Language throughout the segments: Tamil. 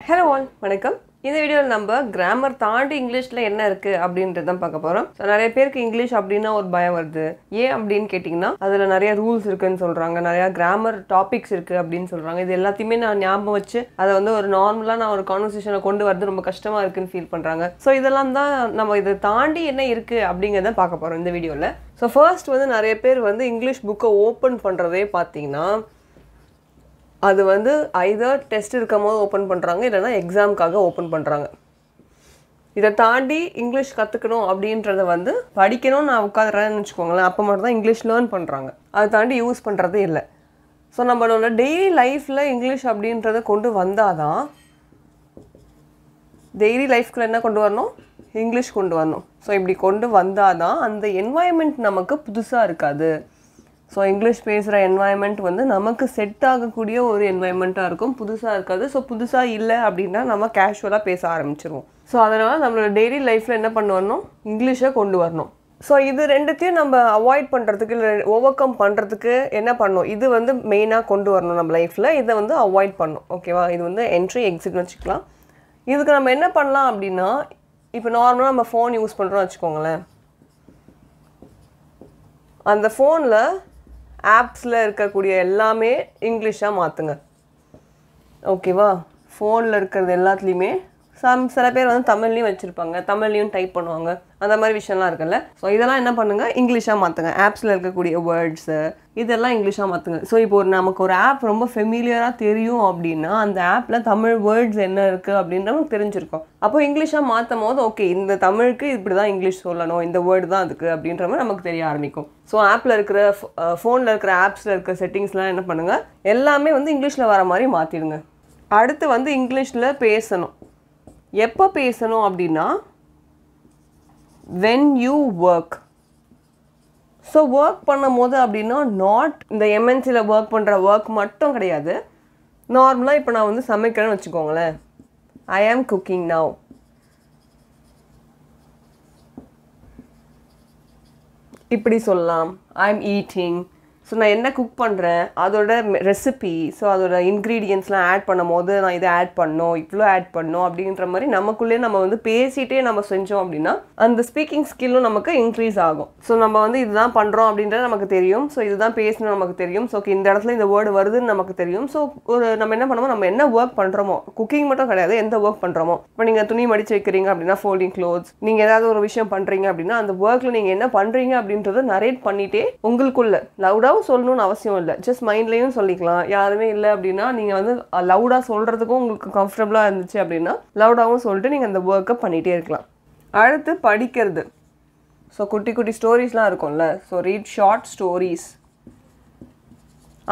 Hello all, வணக்கம். இந்த வீடியோவில் நம்ம கிராமர் தாண்டி இங்கிலீஷில் என்ன இருக்குது அப்படின்றது தான் பார்க்க போகிறோம். ஸோ நிறைய பேருக்கு இங்கிலீஷ் அப்படின்னா ஒரு பயம் வருது. ஏன் அப்படின்னு கேட்டிங்கன்னா அதில் நிறைய ரூல்ஸ் இருக்குதுன்னு சொல்கிறாங்க, நிறையா கிராமர் டாபிக்ஸ் இருக்குது அப்படின்னு சொல்கிறாங்க. இது எல்லாத்தையுமே நான் ஞாபகம் வச்சு அதை வந்து ஒரு நார்மலாக நான் ஒரு கான்வர்சேஷனை கொண்டு வரது ரொம்ப கஷ்டமாக இருக்குதுன்னு ஃபீல் பண்ணுறாங்க. ஸோ இதெல்லாம் தான் நம்ம இதை தாண்டி என்ன இருக்குது அப்படிங்கிறத பார்க்க போகிறோம் இந்த வீடியோவில். ஸோ ஃபர்ஸ்ட் வந்து நிறைய பேர் வந்து இங்கிலீஷ் புக்கை ஓப்பன் பண்ணுறதே பார்த்தீங்கன்னா அது வந்து ஐதர் டெஸ்ட் இருக்கும் போது ஓப்பன் பண்ணுறாங்க, இல்லைனா எக்ஸாமுக்காக ஓப்பன் பண்ணுறாங்க. இதை தாண்டி இங்கிலீஷ் கற்றுக்கணும் அப்படின்றத வந்து படிக்கணும்னு நான் உட்காந்துறேன்னு வச்சுக்கோங்களேன், அப்போ மட்டும் தான் இங்கிலீஷ் லேர்ன் பண்ணுறாங்க. அதை தாண்டி யூஸ் பண்ணுறதே இல்லை. ஸோ நம்மளோட டெய்லி லைஃப்பில் இங்கிலீஷ் அப்படின்றத கொண்டு வந்தால் தான், டெய்லி லைஃப்குள்ள என்ன கொண்டு வரணும், இங்கிலீஷ் கொண்டு வரணும். ஸோ இப்படி கொண்டு வந்தால் தான் அந்த என்வாயன்மெண்ட் நமக்கு புதுசாக இருக்காது. ஸோ இங்கிலீஷ் பேசுகிற என்வாயன்மெண்ட் வந்து நமக்கு செட் ஆகக்கூடிய ஒரு என்வாயன்மெண்ட்டாக இருக்கும், புதுசாக இருக்காது. ஸோ புதுசாக இல்லை அப்படின்னா நம்ம கேஷுவலாக பேச ஆரம்பிச்சிருவோம். ஸோ அதனால் நம்மளோட டெய்லி லைஃப்பில் என்ன பண்ண வரணும், இங்கிலீஷை கொண்டு வரணும். ஸோ இது ரெண்டுத்தையும் நம்ம அவாய்ட் பண்ணுறதுக்கு இல்லை ஓவர் கம் பண்ணுறதுக்கு என்ன பண்ணணும், இது வந்து மெயினாக கொண்டு வரணும் நம்ம லைஃப்பில். இதை வந்து அவாய்ட் பண்ணணும். ஓகேவா, இது வந்து என்ட்ரி எக்ஸிட்னு வச்சுக்கலாம். இதுக்கு நம்ம என்ன பண்ணலாம் அப்படின்னா, இப்போ நார்மலாக நம்ம ஃபோன் யூஸ் பண்ணுறோம்னு வச்சுக்கோங்களேன், அந்த ஃபோனில் ஆப்ஸில் இருக்கக்கூடிய எல்லாமே இங்கிலீஷாக மாற்றுங்க. ஓகேவா, ஃபோனில் இருக்கிறது எல்லாத்துலேயுமே சில பேர் வந்து தமிழ்லையும் வச்சுருப்பாங்க, தமிழ்லையும் டைப் பண்ணுவாங்க, அந்த மாதிரி விஷயம்லாம் இருக்குல்ல. ஸோ இதெல்லாம் என்ன பண்ணுங்கள், இங்கிலீஷாக மாற்றுங்க. ஆப்ஸில் இருக்கக்கூடிய வேர்ட்ஸு இதெல்லாம் இங்கிலீஷாக மாற்றுங்க. ஸோ இப்போ நமக்கு ஒரு ஆப் ரொம்ப ஃபெமிலியராக தெரியும் அப்படின்னா அந்த ஆப்பில் தமிழ் வேர்ட்ஸ் என்ன இருக்குது அப்படின்னு நமக்கு தெரிஞ்சிருக்கும். அப்போ இங்கிலீஷாக மாற்றும் போது ஓகே, இந்த தமிழுக்கு இப்படி தான் இங்கிலீஷ் சொல்லணும், இந்த வேர்டு தான் அதுக்கு அப்படின்ற மாதிரி நமக்கு தெரிய ஆரம்பிக்கும். ஸோ ஆப்பில் இருக்கிற ஃபோனில் இருக்கிற ஆப்ஸில் இருக்கிற செட்டிங்ஸ்லாம் என்ன பண்ணுங்கள், எல்லாமே வந்து இங்கிலீஷில் வர மாதிரி மாற்றிடுங்க. அடுத்து வந்து இங்கிலீஷில் பேசணும். எப்போ பேசணும் அப்படின்னா, when you work. So work பண்ணும் போது அப்படின்னா நாட் இந்த எம்என்சியில் ஒர்க் பண்ணுற ஒர்க் மட்டும் கிடையாது. நார்மலாக இப்போ நான் வந்து சமைக்கிறேன்னு வச்சுக்கோங்களேன், ஐ ஆம் குக்கிங் நவ். இப்படி சொல்லலாம், ஐ ஆம் ஈட்டிங். ஸோ நான் என்ன குக் பண்ணுறேன் அதோட ரெசிபி, ஸோ அதோட இன்க்ரீடியன்ட்ஸ்லாம் ஆட் பண்ணும் போது நான் இதை ஆட் பண்ணோம், இவ்வளோ ஆட் பண்ணோம் அப்படின்ற மாதிரி நமக்குள்ளே நம்ம வந்து பேசிகிட்டே நம்ம செஞ்சோம் அப்படின்னா அந்த ஸ்பீக்கிங் ஸ்கில்லும் நமக்கு இன்க்ரீஸ் ஆகும். ஸோ நம்ம வந்து இதுதான் பண்ணுறோம் அப்படின்றது நமக்கு தெரியும். ஸோ இதுதான் பேசணும் நமக்கு தெரியும். ஸோ இந்த இடத்துல இந்த வேர்டு வருதுன்னு நமக்கு தெரியும். ஸோ நம்ம என்ன பண்ணுவோம், நம்ம என்ன ஒர்க் பண்ணுறோமோ, குக்கிங் மட்டும் கிடையாது, எந்த ஒர்க் பண்ணுறோமோ, இப்போ நீங்கள் துணி மடிச்சு வைக்கிறீங்க அப்படின்னா ஃபோல்டிங் க்ளோத்ஸ், நீங்கள் ஏதாவது ஒரு விஷயம் பண்ணுறீங்க அப்படின்னா அந்த ஒர்க்கில் நீங்கள் என்ன பண்ணுறீங்க அப்படின்றத நரேட் பண்ணிகிட்டே உங்களுக்குள்ள லவுடாக சொல்லணும்னு அவசியம் இல்லை, ஜஸ்ட் மைண்ட்லேயும் சொல்லிக்கலாம். யாருமே இல்லை அப்படின்னா நீங்கள் வந்து லவுடாக சொல்கிறதுக்கும் உங்களுக்கு கம்ஃபர்டபுளாக இருந்துச்சு அப்படின்னா லவுடாகவும் சொல்லிட்டு நீங்கள் அந்த ஒர்க்கை பண்ணிகிட்டே இருக்கலாம். அடுத்து படிக்கிறது. ஸோ குட்டி குட்டி ஸ்டோரிஸ்லாம் இருக்கும்ல, ஸோ ரீட் ஷார்ட் ஸ்டோரிஸ்,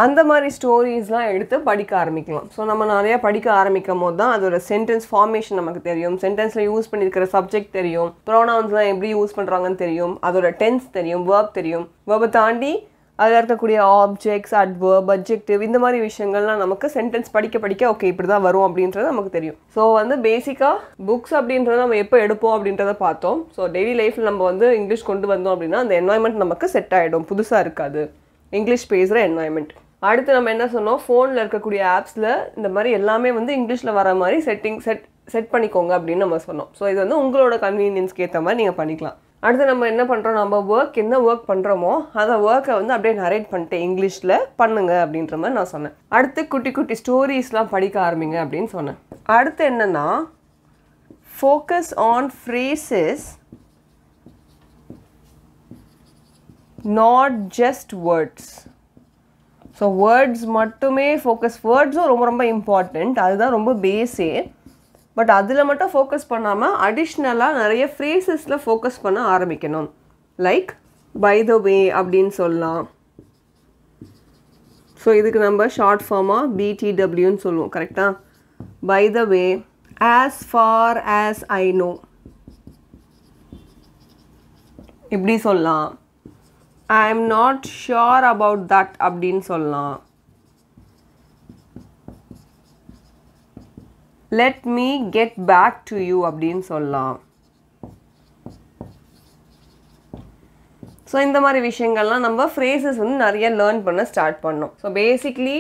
அந்த மாதிரி ஸ்டோரிஸ்லாம் எடுத்து படிக்க ஆரம்பிக்கலாம். ஸோ நம்ம நிறையா படிக்க ஆரம்பிக்கும் போது தான் அதோட சென்டென்ஸ் ஃபார்மேஷன் நமக்கு தெரியும், சென்டென்ஸில் யூஸ் பண்ணியிருக்கிற சப்ஜெக்ட் தெரியும், ப்ரோனவுன்ஸ்லாம் எப்படி யூஸ் பண்ணுறாங்கன்னு தெரியும், அதோட டென்ஸ் தெரியும், வேர்ப் தெரியும். வேர்பை தாண்டி அதில் இருக்கக்கூடிய ஆப்ஜெக்ட்ஸ், அட்வர்ப், அட்ஜெக்டிவ், இந்த மாதிரி விஷயங்கள்லாம் நமக்கு சென்டென்ஸ் படிக்க படிக்க ஓகே இப்படி தான் வரும் அப்படின்றது நமக்கு தெரியும். ஸோ வந்து பேசிக்காக புக்ஸ் அப்படின்றத நம்ம எப்போ எடுப்போம் அப்படின்றத பார்த்தோம். ஸோ டெய்லி லைஃப்பில் நம்ம வந்து இங்கிலீஷ் கொண்டு வந்தோம் அப்படின்னா அந்த என்வாயன்மெண்ட் நமக்கு செட் ஆகிடும், புதுசாக இருக்காது இங்கிலீஷ் பேசுகிற என்வாயன்மெண்ட். அடுத்து நம்ம என்ன சொன்னோம், ஃபோனில் இருக்கக்கூடிய ஆப்ஸில் இந்த மாதிரி எல்லாமே வந்து இங்கிலீஷில் வர மாதிரி செட் பண்ணிக்கோங்க அப்படின்னு நம்ம சொன்னோம். ஸோ இது வந்து உங்களோட கன்வீனியன்ஸ்க்கு ஏற்ற மாதிரி நீங்கள் பண்ணிக்கலாம். அடுத்து நம்ம என்ன பண்ணுறோம், நம்ம என்ன ஒர்க் பண்ணுறோமோ அந்த ஒர்க்கை வந்து அப்படியே நரேட் பண்ணிட்டு இங்கிலீஷில் பண்ணுங்க அப்படின்ற மாதிரி நான் சொன்னேன். அடுத்து குட்டி குட்டி ஸ்டோரிஸ்லாம் படிக்க ஆரம்பிங்க அப்படின்னு சொன்னேன். அடுத்து என்னென்னா, focus on phrases, not just words. So words மட்டுமே ஃபோக்கஸ், வேர்ட்ஸும் ரொம்ப ரொம்ப இம்பார்ட்டண்ட், அதுதான் ரொம்ப பேஸே. பட் அதில் மட்டும் ஃபோக்கஸ் பண்ணாமல் அடிஷ்னலாக நிறைய ஃப்ரேசஸில் ஃபோக்கஸ் பண்ண ஆரம்பிக்கணும். லைக் பை த வே அப்படின்னு சொல்லலாம். ஸோ இதுக்கு நம்ம ஷார்ட் ஃபார்மாக BTWன்னு சொல்லுவோம், கரெக்டாக? By the way, as far as I know, இப்படி சொல்லலாம். I am not sure about that அப்படின்னு சொல்லலாம். let me get back to you அப்படின்னு சொல்லலாம். ஸோ ஸோ இந்த மாதிரி விஷயங்கள்லாம் நம்ம ஃப்ரேசஸ் வந்து நிறைய லேர்ன் பண்ண ஸ்டார்ட் பண்ணோம். ஸோ பேசிக்லி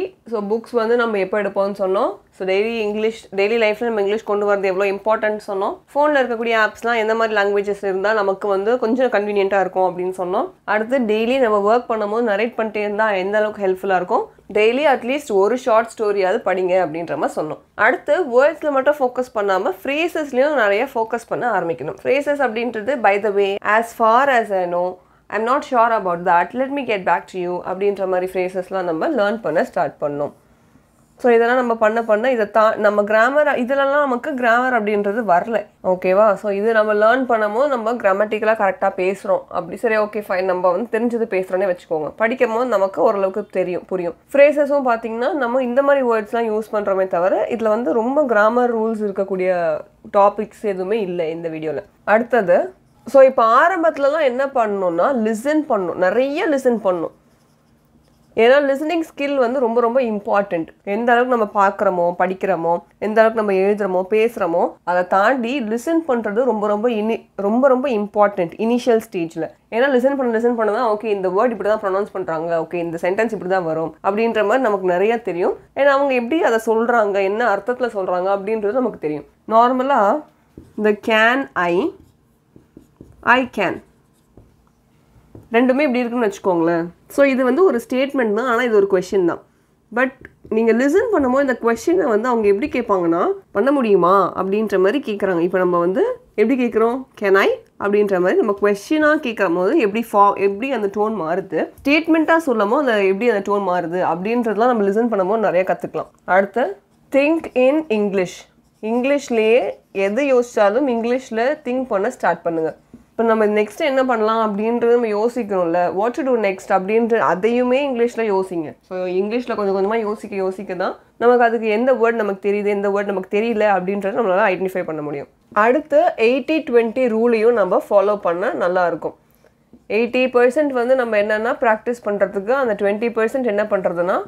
புக்ஸ் வந்து நம்ம எப்போ எடுப்போம்னு சொன்னோம். ஸோ டெய்லி லைஃப்பில் நம்ம இங்கிலீஷ் கொண்டு வரது எவ்வளோ இம்பார்ட்டன்ட் சொன்னோம். ஃபோனில் இருக்கக்கூடிய ஆப்ஸ்லாம் எந்த மாதிரி லாங்குவேஜஸ் இருந்தால் நமக்கு வந்து கொஞ்சம் கன்வீனியண்ட்டாக இருக்கும் அப்படின்னு சொன்னோம். அடுத்து டெய்லி நம்ம ஒர்க் பண்ணும்போது நரேட் பண்ணிட்டே இருந்தால் எந்த அளவுக்கு ஹெல்ப்ஃபுல்லாக இருக்கும். டெய்லி அட்லீஸ்ட் ஒரு ஷார்ட் ஸ்டோரியாவது படிங்க அப்படின்ற மாதிரி சொன்னோம். அடுத்து வேர்ட்ஸில் மட்டும் ஃபோக்கஸ் பண்ணாமல் ஃப்ரேசஸ்லையும் நிறைய ஃபோக்கஸ் பண்ண ஆரம்பிக்கணும். ஃப்ரேசஸ் அப்படின்றது by the way, as far as I know, I'm not sure about that, let me get back to you அப்படின்ற மாதிரி ஃப்ரேசஸ்லாம் நம்ம லேர்ன் பண்ண ஸ்டார்ட் பண்ணோம். ஸோ இதெல்லாம் நம்ம பண்ண இதை நம்ம கிராமர் இதிலலாம் நமக்கு கிராமர் அப்படின்றது வரல. ஓகேவா? ஸோ இது நம்ம லேர்ன் பண்ணும்போது நம்ம கிராமட்டிக்கலாக கரெக்டாக பேசுகிறோம் அப்படி சரி ஓகே ஃபைன் நம்ம வந்து தெரிஞ்சது பேசுகிறோன்னே வச்சுக்கோங்க. படிக்கும் போது நமக்கு ஓரளவுக்கு புரியும். ஃப்ரேசஸும் பார்த்தீங்கன்னா நம்ம இந்த மாதிரி வேர்ட்ஸ்லாம் யூஸ் பண்ணுறோமே தவிர இதில் வந்து ரொம்ப கிராமர் ரூல்ஸ் இருக்கக்கூடிய டாபிக்ஸ் எதுவுமே இல்லை இந்த வீடியோவில். அடுத்தது ஸோ இப்போ ஆரம்பத்துலலாம் என்ன பண்ணணும்னா லிசன் பண்ணணும், நிறைய லிசன் பண்ணணும். ஏன்னா லிசனிங் ஸ்கில் வந்து ரொம்ப ரொம்ப இம்பார்ட்டண்ட். எந்த அளவுக்கு நம்ம பார்க்குறோமோ படிக்கிறோமோ எந்த அளவுக்கு நம்ம எழுதுகிறோமோ பேசுகிறோமோ அதை தாண்டி லிசன் பண்ணுறது ரொம்ப ரொம்ப இம்பார்ட்டண்ட் இனிஷியல் ஸ்டேஜில். ஏன்னா லிசன் பண்ண தான் ஓகே இந்த வேர்ட் இப்படி தான் ப்ரொனவுன்ஸ் பண்ணுறாங்க, ஓகே இந்த சென்டென்ஸ் இப்படி தான் வரும் அப்படின்ற மாதிரி நமக்கு நிறையா தெரியும். ஏன்னா அவங்க எப்படி அதை சொல்கிறாங்க, என்ன அர்த்தத்தில் சொல்கிறாங்க அப்படின்றது நமக்கு தெரியும். நார்மலாக இந்த கேன் ஐ கேன் ரெண்டுமே இப்படி இருக்குன்னு வச்சுக்கோங்களேன். ஸோ இது வந்து ஒரு ஸ்டேட்மெண்ட் தான், ஆனால் இது ஒரு கொஷின் தான். பட் நீங்கள் லிசன் பண்ணும்போது இந்த கொஷினை வந்து அவங்க எப்படி கேட்பாங்கன்னா பண்ண முடியுமா அப்படின்ற மாதிரி கேட்குறாங்க. இப்போ நம்ம வந்து எப்படி கேட்குறோம் கேன் ஐ அப்படின்ற மாதிரி நம்ம கொஷினாக கேட்கும் போது எப்படி அந்த டோன் மாறுது, ஸ்டேட்மெண்ட்டாக சொல்லும் போது எப்படி அந்த டோன் மாறுது அப்படின்றதுலாம் நம்ம லிசன் பண்ணும்போது நிறைய கற்றுக்கலாம். அடுத்து திங்க் இன் இங்கிலீஷ்லேயே எது யோசித்தாலும் இங்கிலீஷில் திங்க் பண்ண ஸ்டார்ட் பண்ணுங்கள். இப்போ நம்ம நெக்ஸ்ட் என்ன பண்ணலாம் அப்படின்றது நம்ம யோசிக்கணும்ல, வாட் டு டூ நெக்ஸ்ட் அப்படின்ற அதையுமே இங்கிலீஷில் யோசிங்க. ஸோ இங்கிலீஷில் கொஞ்சம் கொஞ்சமாக யோசிக்க தான் நமக்கு அதுக்கு எந்த வேர்ட் நமக்கு தெரியுது எந்த வேர்ட் நமக்கு தெரியல அப்படின்றத நம்மளால் ஐடென்டிஃபை பண்ண முடியும். அடுத்து 80-20 ரூலையும் நம்ம ஃபாலோ பண்ண நல்லாயிருக்கும். 80% வந்து நம்ம என்னென்னா ப்ராக்டிஸ் பண்ணுறதுக்கு, அந்த 20% என்ன பண்ணுறதுன்னா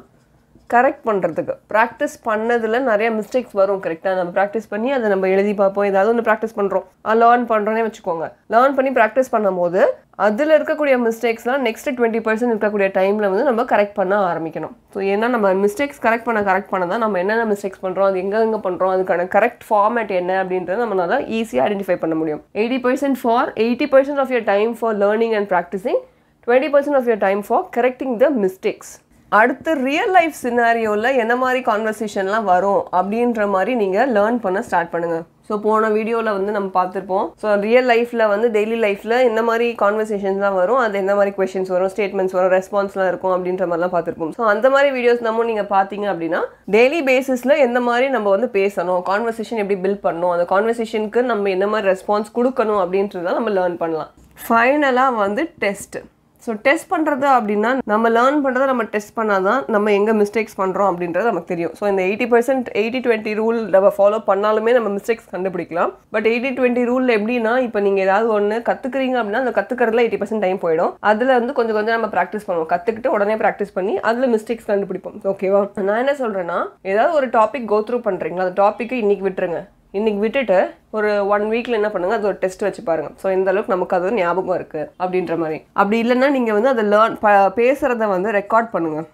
கரெக்ட் பண்ணுறதுக்கு. ப்ராக்டிஸ் பண்ணதில் நிறைய மிஸ்டேக்ஸ் வரும். கரெக்டாக நம்ம ப்ராக்டிஸ் பண்ணி அதை நம்ம எழுதி பார்ப்போம், ஏதாவது ஒன்று ப்ராக்டிஸ் பண்ணுறோம், லேர்ன் பண்ணுறோன்னே வச்சுக்கோங்க. லேர்ன் பண்ணி ப்ராக்டிஸ் பண்ணும்போது அதில் இருக்கக்கூடிய மிஸ்டேக்ஸ்லாம் நெக்ஸ்ட் 20% இருக்கக்கூடிய டைமில் வந்து நம்ம கரெக்ட் பண்ண ஆரம்பிக்கணும். ஸோ ஏன்னா நம்ம மிஸ்டேக்ஸ் கரெக்ட் பண்ண தான் நம்ம என்னென்ன மிஸ்டேக்ஸ் பண்ணுறோம், அது எங்கே பண்ணுறோம், அதுக்கான கரெக்ட் ஃபார்மேட் என்ன அப்படின்றத நம்மளால் ஈஸியாக ஐடென்டிஃபை பண்ண முடியும். 80% of your time for learning and practising, 20% of your time for correcting the mistakes. அடுத்து ரியல் லைஃப் சினாரியோவில் என்ன மாதிரி கான்வர்சேஷன்லாம் வரும் அப்படின்ற மாதிரி நீங்கள் லேர்ன் பண்ண ஸ்டார்ட் பண்ணுங்கள். ஸோ போன வீடியோவில் வந்து நம்ம பார்த்துருப்போம். ஸோ ரியல் லைஃப்பில் வந்து டெய்லி லைஃப்பில் என்ன மாதிரி கான்வர்சேஷன்ஸ்லாம் வரும், அது என்ன மாதிரி கொஷின்ஸ் வரும், ஸ்டேட்மெண்ட்ஸ் வரும், ரெஸ்பான்ஸ்லாம் இருக்கும் அப்படின்ற மாதிரிலாம் பார்த்துருப்போம். ஸோ அந்த மாதிரி வீடியோஸ் நம்ம நீங்கள் பார்த்தீங்க அப்படின்னா டெய்லி பேசிஸில் எந்த மாதிரி நம்ம வந்து பேசணும், கான்வர்சேஷன் எப்படி பில்ட் பண்ணணும், அந்த கான்வர்சேஷனுக்கு நம்ம என்ன மாதிரி ரெஸ்பான்ஸ் கொடுக்கணும் அப்படின்றத நம்ம லேர்ன் பண்ணலாம். ஃபைனலாக வந்து டெஸ்ட். ஸோ டெஸ்ட் பண்ணுறது அப்படின்னா நம்ம லேர்ன் பண்ணுறதை நம்ம டெஸ்ட் பண்ணால் தான் நம்ம எங்கே மிஸ்டேக்ஸ் பண்ணுறோம் அப்படின்றது நமக்கு தெரியும். ஸோ இந்த 80-20 ரூல் நம்ம ஃபாலோ பண்ணாலுமே நம்ம மிஸ்டேக்ஸ் கண்டுபிடிக்கலாம். பட் 80-20 ரூல் எப்படின்னா, இப்போ நீங்கள் ஏதாவது ஒன்று கற்றுக்குறீங்க அப்படின்னா அந்த கற்றுக்கிறதுல 80% டைம் போயிடும். அதில் வந்து கொஞ்சம் நம்ம ப்ராக்டிஸ் பண்ணுவோம், கற்றுக்கிட்டு உடனே ப்ராக்டிஸ் பண்ணி அதில் மிஸ்டேக்ஸ் கண்டுபிடிப்போம். ஓகேவா? நான் என்ன சொல்கிறேன்னா, ஏதாவது ஒரு டாபிக் கோ த்ரூ பண்ணுறீங்களா, அந்த டாப்பிக்கு இன்றைக்கி விட்டுருங்க. இன்றைக்கி விட்டுட்டு ஒரு 1 வீக்கில் என்ன பண்ணுங்கள், அது ஒரு டெஸ்ட் வச்சு பாருங்கள். ஸோ இந்த அளவுக்கு நமக்கு அது ஞாபகம் இருக்குது அப்படின்ற மாதிரி. அப்படி இல்லைன்னா நீங்கள் வந்து அதை பேசுகிறத வந்து ரெக்கார்ட் பண்ணுங்கள்.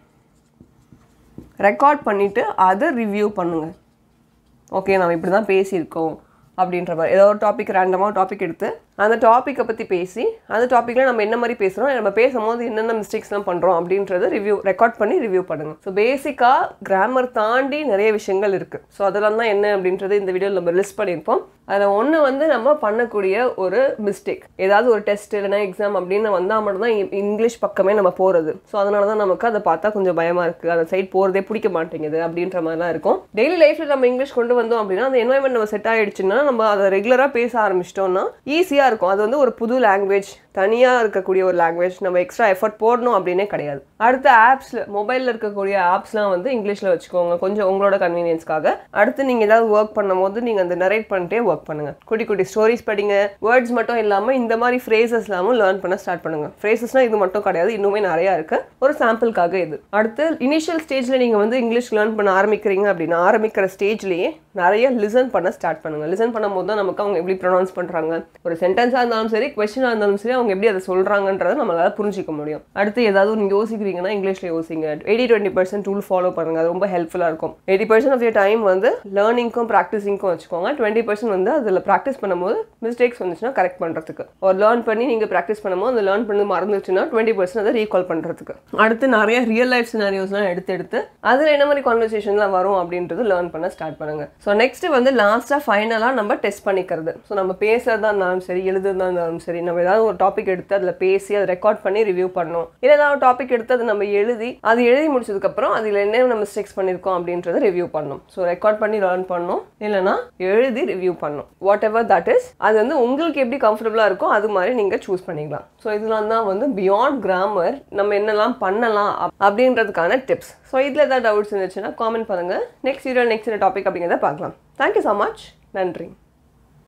ரெக்கார்ட் பண்ணிவிட்டு அதை ரிவ்யூ பண்ணுங்கள். ஓகே நம்ம இப்படி தான் பேசியிருக்கோம் அப்படின்ற மாதிரி ஏதோ ஒரு டாபிக் ரேண்டமாக டாபிக் எடுத்து அந்த டாப்பிக்கை பற்றி பேசி அந்த டாப்பிக்கில் நம்ம என்ன மாதிரி பேசுகிறோம், நம்ம பேசும்போது என்னென்ன மிஸ்டேக்ஸ்லாம் பண்ணுறோம் அப்படின்றத ரெக்கார்ட் பண்ணி ரிவ்யூ பண்ணுங்கள். ஸோ பேசிக்காக கிராமர் தாண்டி நிறைய விஷயங்கள் இருக்குது. ஸோ அதெல்லாம் தான் என்ன அப்படின்றது இந்த வீடியோவில் நம்ம லிஸ்ட் பண்ணியிருப்போம். அதில் ஒன்று வந்து நம்ம பண்ணக்கூடிய ஒரு மிஸ்டேக், ஏதாவது ஒரு டெஸ்ட் இல்லைனா எக்ஸாம் அப்படின்னு வந்தால் மட்டும்தான் இங்கிலீஷ் பக்கமே நம்ம போகிறது. ஸோ அதனால தான் நமக்கு அதை பார்த்தா கொஞ்சம் பயமாக இருக்குது, அந்த சைட் போகிறதே பிடிக்க மாட்டேங்குது அப்படின்ற மாதிரிலாம் இருக்கும். டெய்லி லைஃப்பில் நம்ம இங்கிலீஷ் கொண்டு வந்தோம் அப்படின்னா அந்த என்வாயன்மெண்ட் நம்ம செட் ஆகிடுச்சுன்னா நம்ம அதை ரெகுலராக பேச ஆரம்பிச்சிட்டோம்னா ஈஸியாக இருக்கும். அது வந்து ஒரு புது லாங்குவேஜ், தனியாக இருக்கக்கூடிய ஒரு லாங்குவேஜ், நம்ம எக்ஸ்ட்ரா எஃபர்ட் போடணும் அப்படின்னே கிடையாது. அடுத்து ஆப்ஸில் மொபைலில் இருக்கக்கூடிய ஆப்ஸ்லாம் வந்து இங்கிலீஷில் வச்சுக்கோங்க, கொஞ்சம் உங்களோட கன்வீனியன்ஸ்க்காக. அடுத்து நீங்கள் ஏதாவது ஒர்க் பண்ணும் போது நீங்கள் அந்த நரேட் பண்ணிட்டே ஒர்க் பண்ணுங்கள். குட்டி ஸ்டோரிஸ் படிங்க. வேர்ட்ஸ் மட்டும் இல்லாமல் இந்த மாதிரி ஃப்ரேசஸ் இல்லாமல் லேர்ன் பண்ண ஸ்டார்ட் பண்ணுங்கள். ஃப்ரேசஸ்னால் இது மட்டும் கிடையாது, இன்னுமே நிறையா இருக்குது. ஒரு சாம்பிளுக்காக இது. அடுத்து இனிஷியல் ஸ்டேஜில் நீங்கள் வந்து இங்கிலீஷ் லேர்ன் பண்ண ஆரம்பிக்கிறீங்க அப்படின்னா ஆரம்பிக்கிற ஸ்டேஜ்லேயே நிறைய லிசன் பண்ண ஸ்டார்ட் பண்ணுங்கள். லிசன் பண்ணும்போது தான் நமக்கு அவங்க எப்படி ப்ரொனவுன்ஸ் பண்ணுறாங்க, ஒரு சென்டென்ஸாக இருந்தாலும் சரி கொஸ்டினாக இருந்தாலும் சரி அவங்க எப்படி அதை சொல்கிறாங்கன்றதை நம்மளால் புரிஞ்சிக்க முடியும். அடுத்து ஏதாவது நீங்கள் யோசிக்கிறீங்கன்னா இங்கிலீஷில் யோசிங்க. 80-20% ரூல் ஃபாலோ பண்ணுங்கள். அது ரொம்ப ஹெல்ப்ஃபுல்லாக இருக்கும். 80% ஆஃப் யர் டைம் வந்து லேர்னிங்க்கும் ப்ராக்டிஸிங்க்கும் வச்சுக்கோங்க. 20% வந்து அதில் ப்ராக்டிஸ் பண்ணும்போது மிஸ்டேக்ஸ் வந்துச்சுன்னா கரெக்ட் பண்ணுறதுக்கு, ஒரு லேர்ன் பண்ணி நீங்கள் ப்ராக்டிஸ் பண்ணும்போது அந்த லேர்ன் பண்ணி மறந்துச்சுன்னா 20% அதை ரீகால் பண்ணுறதுக்கு. அடுத்து நிறைய ரியல் லைஃப் சினாரியோஸ்லாம் எடுத்து அதில் என்ன மாதிரி கான்வர்சேஷன்லாம் வரும் அப்படின்றது லேர்ன் பண்ண ஸ்டார்ட் பண்ணுங்கள். ஸோ நெக்ஸ்ட் வந்து லாஸ்ட்டாக ஃபைனலாக நம்ம டெஸ்ட் பண்ணிக்கிறது. ஸோ நம்ம பேசுறதா இருந்தாலும் சரி, எழுதுறதா இருந்தாலும் சரி, நம்ம ஏதாவது ஒரு டாபிக் எடுத்து அதில் பேசி அதை ரெக்கார்ட் பண்ணி ரிவ்யூ பண்ணணும். இல்லை ஏதாவது ஒரு டாபிக் எடுத்து அதை நம்ம எழுதி முடிச்சதுக்கப்புறம் அதில் என்ன நம்ம மிஸ்டேக்ஸ் பண்ணியிருக்கோம் அப்படின்றத ரிவ்யூ பண்ணணும். ஸோ ரெக்கார்ட் பண்ணி லேர்ன் பண்ணணும், இல்லைனா எழுதி ரிவ்யூ பண்ணணும். வாட் எவர் தட் இஸ், அது வந்து உங்களுக்கு எப்படி கம்ஃபர்டபுளாக இருக்கோ அது மாதிரி நீங்கள் சூஸ் பண்ணிக்கலாம். ஸோ இதெல்லாம் தான் வந்து பியாண்ட் கிராமர் நம்ம என்னெல்லாம் பண்ணலாம் அப்படின்றதுக்கான டிப்ஸ். ஸோ இதில் ஏதாவது டவுட்ஸ் இருந்துச்சுன்னா காமெண்ட் பண்ணுங்கள். நெக்ஸ்ட் வீடியோ நெக்ஸ்ட் டாபிக் அப்படிங்கிறத பார்க்கலாம். Thank you so much. நன்றி.